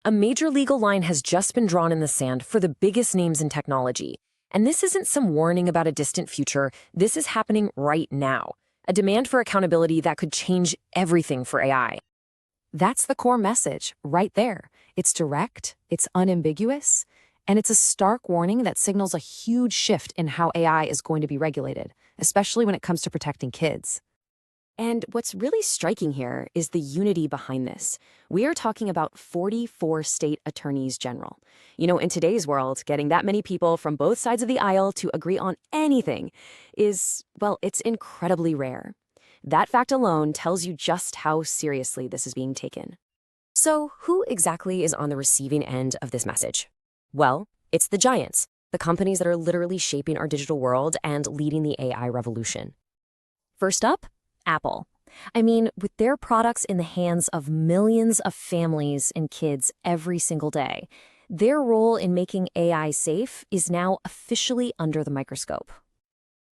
A major legal line has just been drawn in the sand for the biggest names in technology. And this isn't some warning about a distant future. This is happening right now. A demand for accountability that could change everything for AI. That's the core message, right there. It's direct, it's unambiguous, and it's a stark warning that signals a huge shift in how AI is going to be regulated, especially when it comes to protecting kids. And what's really striking here is the unity behind this. We are talking about 44 state attorneys general. In today's world, getting that many people from both sides of the aisle to agree on anything is, well, it's incredibly rare. That fact alone tells you just how seriously this is being taken. So, who exactly is on the receiving end of this message? Well, it's the giants, the companies that are literally shaping our digital world and leading the AI revolution. First up, Apple. With their products in the hands of millions of families and kids every single day, their role in making AI safe is now officially under the microscope.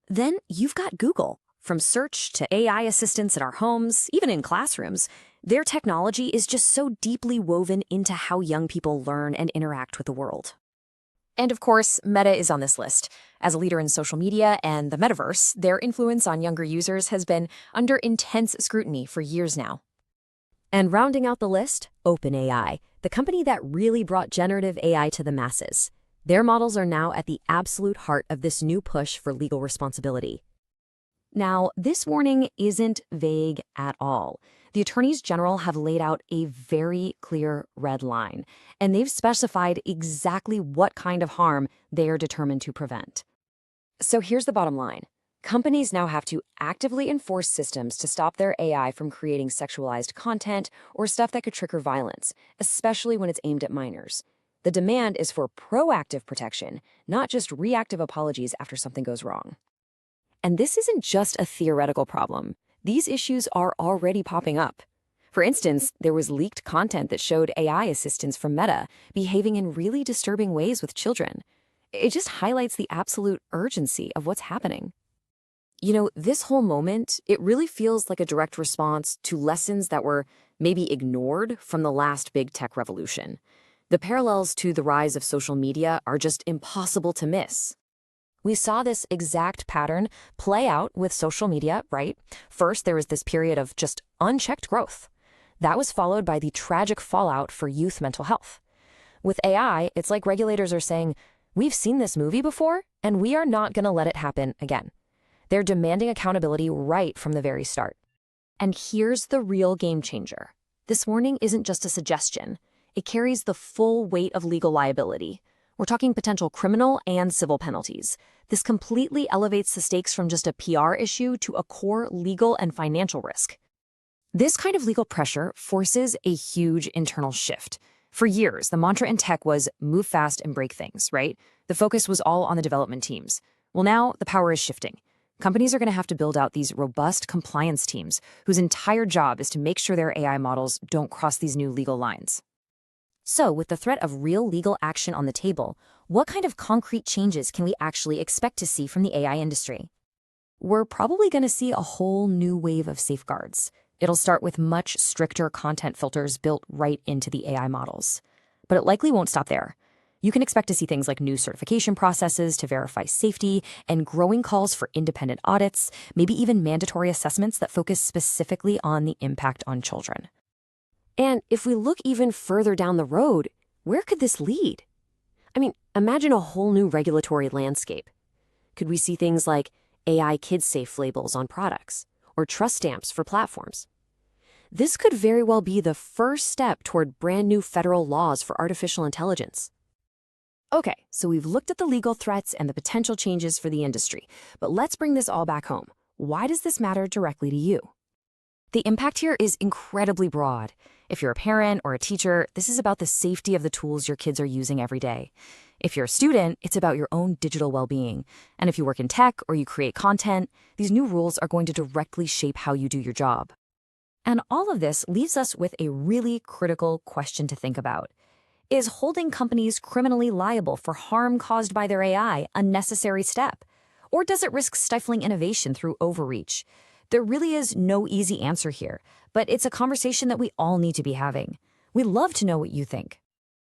Then you've got Google. From search to AI assistants in our homes, even in classrooms, their technology is just so deeply woven into how young people learn and interact with the world. And of course, Meta is on this list. As a leader in social media and the metaverse, their influence on younger users has been under intense scrutiny for years now. And rounding out the list, OpenAI, the company that really brought generative AI to the masses. Their models are now at the absolute heart of this new push for legal responsibility. Now, this warning isn't vague at all. The attorneys general have laid out a very clear red line, and they've specified exactly what kind of harm they are determined to prevent. So here's the bottom line. Companies now have to actively enforce systems to stop their AI from creating sexualized content or stuff that could trigger violence, especially when it's aimed at minors. The demand is for proactive protection, not just reactive apologies after something goes wrong. And this isn't just a theoretical problem. These issues are already popping up. For instance, there was leaked content that showed AI assistants from Meta behaving in really disturbing ways with children. It just highlights the absolute urgency of what's happening. This whole moment, it really feels like a direct response to lessons that were maybe ignored from the last big tech revolution. The parallels to the rise of social media are just impossible to miss. We saw this exact pattern play out with social media, right? First, there was this period of just unchecked growth. That was followed by the tragic fallout for youth mental health. With AI, it's like regulators are saying, we've seen this movie before, and we are not going to let it happen again. They're demanding accountability right from the very start. And here's the real game changer. This warning isn't just a suggestion. It carries the full weight of legal liability. We're talking potential criminal and civil penalties. This completely elevates the stakes from just a PR issue to a core legal and financial risk. This kind of legal pressure forces a huge internal shift. For years, the mantra in tech was move fast and break things, right? The focus was all on the development teams. Well, now the power is shifting. Companies are going to have to build out these robust compliance teams whose entire job is to make sure their AI models don't cross these new legal lines. So, with the threat of real legal action on the table, what kind of concrete changes can we actually expect to see from the AI industry? We're probably going to see a whole new wave of safeguards. It'll start with much stricter content filters built right into the AI models. But it likely won't stop there. You can expect to see things like new certification processes to verify safety and growing calls for independent audits, maybe even mandatory assessments that focus specifically on the impact on children. And if we look even further down the road, where could this lead? Imagine a whole new regulatory landscape. Could we see things like AI kid-safe labels on products or trust stamps for platforms? This could very well be the first step toward brand new federal laws for artificial intelligence. Okay, so we've looked at the legal threats and the potential changes for the industry, but let's bring this all back home. Why does this matter directly to you? The impact here is incredibly broad. If you're a parent or a teacher, this is about the safety of the tools your kids are using every day. If you're a student, it's about your own digital well-being. And if you work in tech or you create content, these new rules are going to directly shape how you do your job. And all of this leaves us with a really critical question to think about. Is holding companies criminally liable for harm caused by their AI a necessary step? Or does it risk stifling innovation through overreach? There really is no easy answer here, but it's a conversation that we all need to be having. We'd love to know what you think.